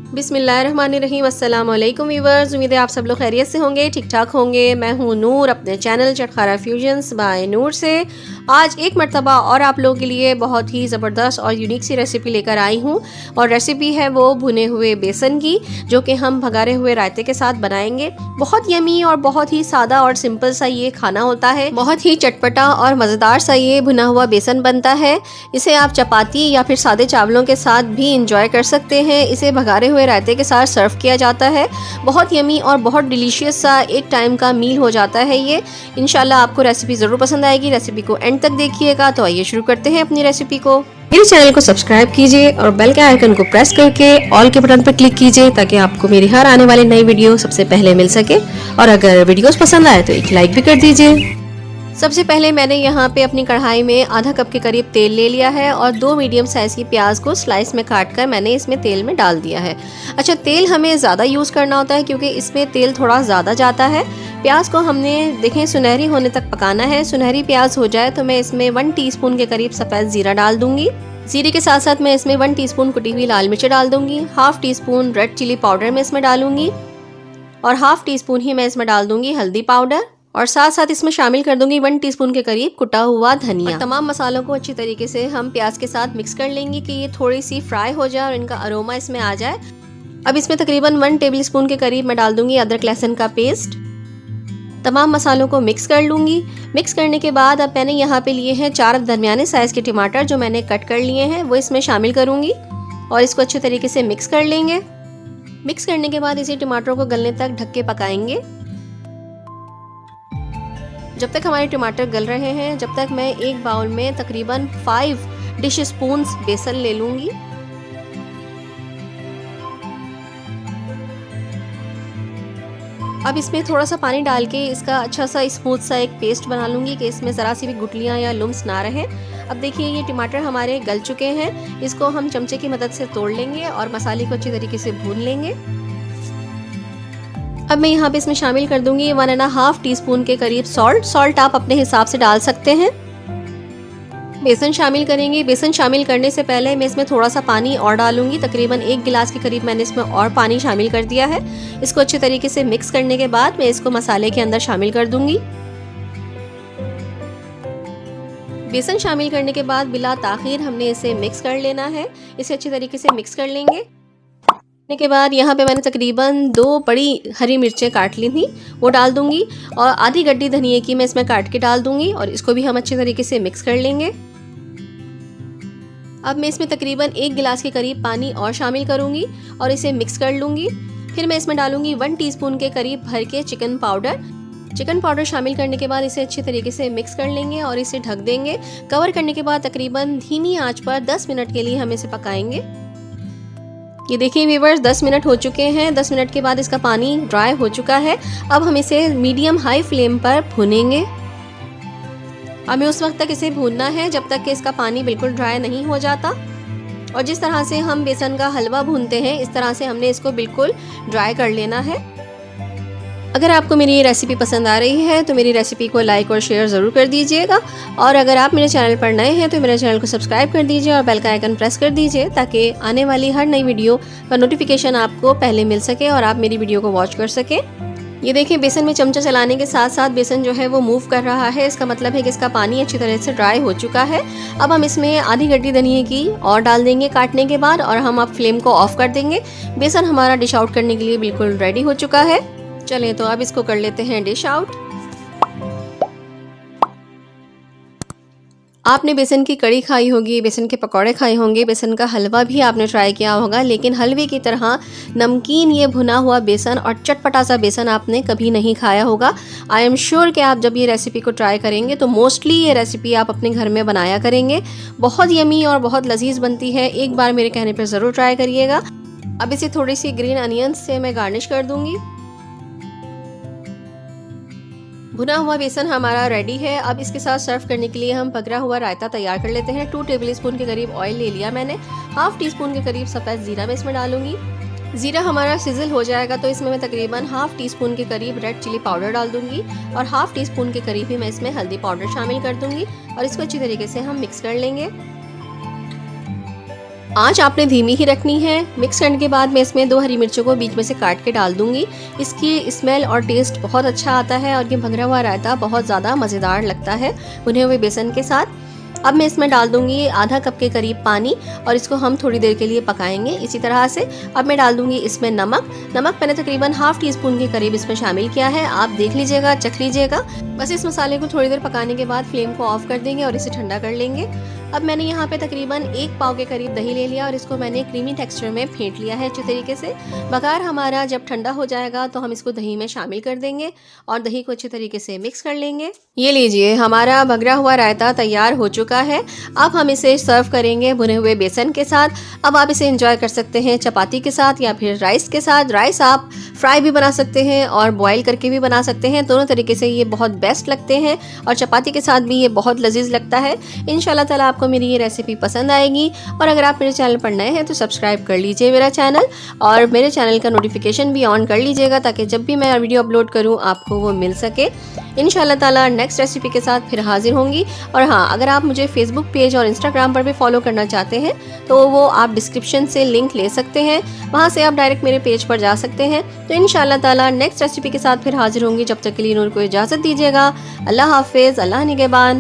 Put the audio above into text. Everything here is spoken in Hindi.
बिस्मिल्लाहिर्रहमानिर्रहीम। अस्सलाम वालेकुम व्यूअर्स, उम्मीद है आप सब लोग खैरियत से होंगे, ठीक ठाक होंगे। मैं हूँ नूर अपने चैनल चटखारा फ्यूजन्स बाय नूर से आज एक मरतबा और आप लोगों के लिए बहुत ही ज़बरदस्त और यूनिक सी रेसिपी लेकर आई हूँ। और रेसिपी है वो भुने हुए बेसन की, जो कि हम भगारे हुए रायते के साथ बनाएंगे। बहुत यमी और बहुत ही सादा और सिंपल सा ये खाना होता है। बहुत ही चटपटा और मज़ेदार सा ये भुना हुआ बेसन बनता है। इसे आप चपाती या फिर सादे चावलों के साथ भी इंजॉय कर सकते हैं। इसे भगारे हुए रायते के साथ सर्व किया जाता है। बहुत यमी और बहुत डिलीशियस सा एक टाइम का मील हो जाता है ये। इंशाल्लाह आपको रेसिपी ज़रूर पसंद आएगी। रेसिपी को एंड तक देखिएगा। तो आइए शुरू करते हैं अपनी रेसिपी को। मेरे चैनल को सब्सक्राइब कीजिए और बेल के आइकन को प्रेस करके ऑल के बटन पर क्लिक कीजिए, ताकि आपको मेरी हर आने वाली नई वीडियो सबसे पहले मिल सके। और अगर वीडियोस पसंद आए तो एक लाइक भी कर दीजिए। सबसे पहले मैंने यहाँ पे अपनी कढ़ाई में आधा कप के करीब तेल ले लिया है और 2 मीडियम साइज़ की प्याज को स्लाइस में काट कर मैंने इसमें तेल में डाल दिया है। अच्छा, तेल हमें ज़्यादा यूज़ करना होता है क्योंकि इसमें तेल थोड़ा ज़्यादा जाता है। प्याज को हमने देखें सुनहरी होने तक पकाना है। सुनहरी प्याज हो जाए तो मैं इसमें 1 टीस्पून के करीब सफ़ेद ज़ीरा डाल दूँगी। ज़ीरे के साथ साथ मैं इसमें 1 टीस्पून कुटी हुई लाल मिर्च डाल दूँगी। Half teaspoon red chilli powder मैं इसमें डालूँगी और हाफ़ टीस्पून ही मैं इसमें डाल दूँगी हल्दी पाउडर। और साथ साथ इसमें शामिल कर दूंगी 1 टीस्पून के करीब कुटा हुआ धनिया। तमाम मसालों को अच्छी तरीके से हम प्याज के साथ मिक्स कर लेंगे कि ये थोड़ी सी फ्राई हो जाए और इनका अरोमा इसमें आ जाए। अब इसमें तकरीबन 1 टेबलस्पून के करीब मैं डाल दूंगी अदरक लहसुन का पेस्ट। तमाम मसालों को मिक्स कर लूँगी। मिक्स करने के बाद अब मैंने यहाँ पे लिए हैं 4 दरमियाने साइज़ के टमाटर जो मैंने कट कर लिए हैं, वो इसमें शामिल करूँगी और इसको अच्छे तरीके से मिक्स कर लेंगे। मिक्स करने के बाद इसे टमाटरों को गलने तक ढक के पकाएंगे। जब तक हमारे टमाटर गल रहे हैं, जब तक मैं एक बाउल में तकरीबन 5 डिश स्पून्स बेसन ले लूँगी। अब इसमें थोड़ा सा पानी डाल के इसका अच्छा सा स्मूथ सा एक पेस्ट बना लूँगी कि इसमें ज़रा सी भी गुठलियाँ या लुम्स ना रहे। अब देखिए ये टमाटर हमारे गल चुके हैं। इसको हम चमचे की मदद से तोड़ लेंगे और मसाले को अच्छी तरीके से भून लेंगे। अब मैं यहाँ पे इसमें शामिल कर दूंगी 1.5 टीस्पून के करीब सॉल्ट आप अपने हिसाब से डाल सकते हैं। बेसन शामिल करेंगे। बेसन शामिल करने से पहले मैं इसमें थोड़ा सा पानी और डालूंगी। तकरीबन 1 गिलास के करीब मैंने इसमें और पानी शामिल कर दिया है। इसको अच्छे तरीके से मिक्स करने के बाद मैं इसको मसाले के अंदर शामिल कर दूंगी। बेसन शामिल करने के बाद बिला ताखीर हमने इसे मिक्स कर लेना है। इसे अच्छी तरीके से मिक्स कर लेंगे। के बाद यहाँ पे मैंने तकरीबन 2 बड़ी हरी मिर्चें काट ली थी, वो डाल दूंगी और आधी गड्डी धनिया की मैं इसमें काट के डाल दूंगी और इसको भी हम अच्छे तरीके से मिक्स कर लेंगे। अब मैं इसमें तकरीबन 1 गिलास के करीब पानी और शामिल करूंगी और इसे मिक्स कर लूंगी। फिर मैं इसमें डालूंगी 1 टीस्पून के करीब भर के चिकन पाउडर शामिल करने के बाद इसे अच्छे तरीके से मिक्स कर लेंगे और इसे ढक देंगे। कवर करने के बाद तकरीबन धीमी आंच पर 10 मिनट के लिए हम इसे पकाएंगे। ये देखिए व्यूअर्स, 10 मिनट हो चुके हैं। 10 मिनट के बाद इसका पानी ड्राई हो चुका है। अब हम इसे मीडियम हाई फ्लेम पर भूनेंगे। हमें उस वक्त तक इसे भूनना है जब तक कि इसका पानी बिल्कुल ड्राई नहीं हो जाता। और जिस तरह से हम बेसन का हलवा भूनते हैं, इस तरह से हमने इसको बिल्कुल ड्राई कर लेना है। अगर आपको मेरी ये रेसिपी पसंद आ रही है तो मेरी रेसिपी को लाइक और शेयर ज़रूर कर दीजिएगा। और अगर आप मेरे चैनल पर नए हैं तो मेरे चैनल को सब्सक्राइब कर दीजिए और बेल का आइकन प्रेस कर दीजिए, ताकि आने वाली हर नई वीडियो का नोटिफिकेशन आपको पहले मिल सके और आप मेरी वीडियो को वॉच कर सकें। ये देखिए बेसन में चमचा चलाने के साथ साथ बेसन जो है वो मूव कर रहा है। इसका मतलब है कि इसका पानी अच्छी तरह से ड्राई हो चुका है। अब हम इसमें आधी गड्डी धनिया की और डाल देंगे काटने के बाद और हम अब फ्लेम को ऑफ कर देंगे। बेसन हमारा डिश आउट करने के लिए बिल्कुल रेडी हो चुका है। चलें तो अब इसको कर लेते हैं डिश आउट। आपने बेसन की कड़ी खाई होगी, बेसन के पकौड़े खाए होंगे, बेसन का हलवा भी आपने ट्राई किया होगा, लेकिन हलवे की तरह नमकीन ये भुना हुआ बेसन और चटपटा सा बेसन आपने कभी नहीं खाया होगा। आई एम श्योर कि आप जब ये रेसिपी को ट्राई करेंगे तो मोस्टली ये रेसिपी आप अपने घर में बनाया करेंगे। बहुत यमी और बहुत लजीज बनती है। एक बार मेरे कहने पर ज़रूर ट्राई करिएगा। अब इसे थोड़ी सी ग्रीन अनियंस से मैं गार्निश कर दूँगी। भुना हुआ बेसन हमारा रेडी है। अब इसके साथ सर्व करने के लिए हम पकड़ा हुआ रायता तैयार कर लेते हैं। 2 टेबलस्पून के करीब ऑयल ले लिया मैंने। हाफ़ टीस्पून के करीब सफ़ेद ज़ीरा मैं इसमें डालूंगी। ज़ीरा हमारा सिजल हो जाएगा तो इसमें मैं तकरीबन हाफ़ टीस्पून के करीब रेड चिली पाउडर डाल दूंगी और हाफ़ टीस्पून के करीब ही मैं इसमें हल्दी पाउडर शामिल कर दूंगी और इसको अच्छी तरीके से हम मिक्स कर लेंगे। आँच आपने धीमी ही रखनी है। मिक्स करने के बाद मैं इसमें 2 हरी मिर्चों को बीच में से काट के डाल दूंगी। इसकी स्मेल और टेस्ट बहुत अच्छा आता है और ये भंगरा हुआ रायता बहुत ज़्यादा मज़ेदार लगता है भुने हुए बेसन के साथ। अब मैं इसमें डाल दूंगी आधा कप के करीब पानी और इसको हम थोड़ी देर के लिए पकाएंगे इसी तरह से। अब मैं डाल दूंगी इसमें नमक मैंने तकरीबन ½ टीस्पून के करीब इसमें शामिल किया है। आप देख लीजिएगा, चख लीजिएगा। बस इस मसाले को थोड़ी देर पकाने के बाद फ्लेम को ऑफ कर देंगे और इसे ठंडा कर लेंगे। अब मैंने यहाँ पे तकरीबन 1 पाव के करीब दही ले लिया और इसको मैंने क्रीमी टेक्सचर में फेंट लिया है अच्छे तरीके से। बघार हमारा जब ठंडा हो जाएगा तो हम इसको दही में शामिल कर देंगे और दही को अच्छे तरीके से मिक्स कर लेंगे। ये लीजिए, हमारा भगरा हुआ रायता तैयार हो चुका है। अब हम इसे सर्व करेंगे भुने हुए बेसन के साथ। अब आप इसे एंजॉय कर सकते हैं चपाती के साथ या फिर राइस के साथ। राइस आप फ्राई भी बना सकते हैं और बॉईल करके भी बना सकते हैं, दोनों तरीके से ये बहुत बेस्ट लगते हैं और चपाती के साथ भी ये बहुत लजीज लगता है। इंशाल्लाह ताला आपको मेरी ये रेसिपी पसंद आएगी और अगर आप मेरे चैनल पर नए हैं तो सब्सक्राइब कर लीजिए मेरा चैनल और मेरे चैनल का नोटिफिकेशन भी ऑन कर लीजिएगा ताकि जब भी मैं वीडियो अपलोड करूँ आपको वो मिल सके। इंशाल्लाह ताला नेक्स्ट रेसिपी के साथ फिर हाजिर होंगी। और हाँ, अगर आप मुझे फेसबुक पेज और इंस्टाग्राम पर भी फॉलो करना चाहते हैं तो वो आप डिस्क्रिप्शन से लिंक ले सकते हैं, वहाँ से आप डायरेक्ट मेरे पेज पर जा सकते हैं। तो इंशाल्लाह ताला नेक्स्ट रेसिपी के साथ फिर हाजिर होंगी। जब तक के लिए नूर को इजाज़त दीजिएगा। अल्लाह हाफिज़, अल्लाह निगहबान।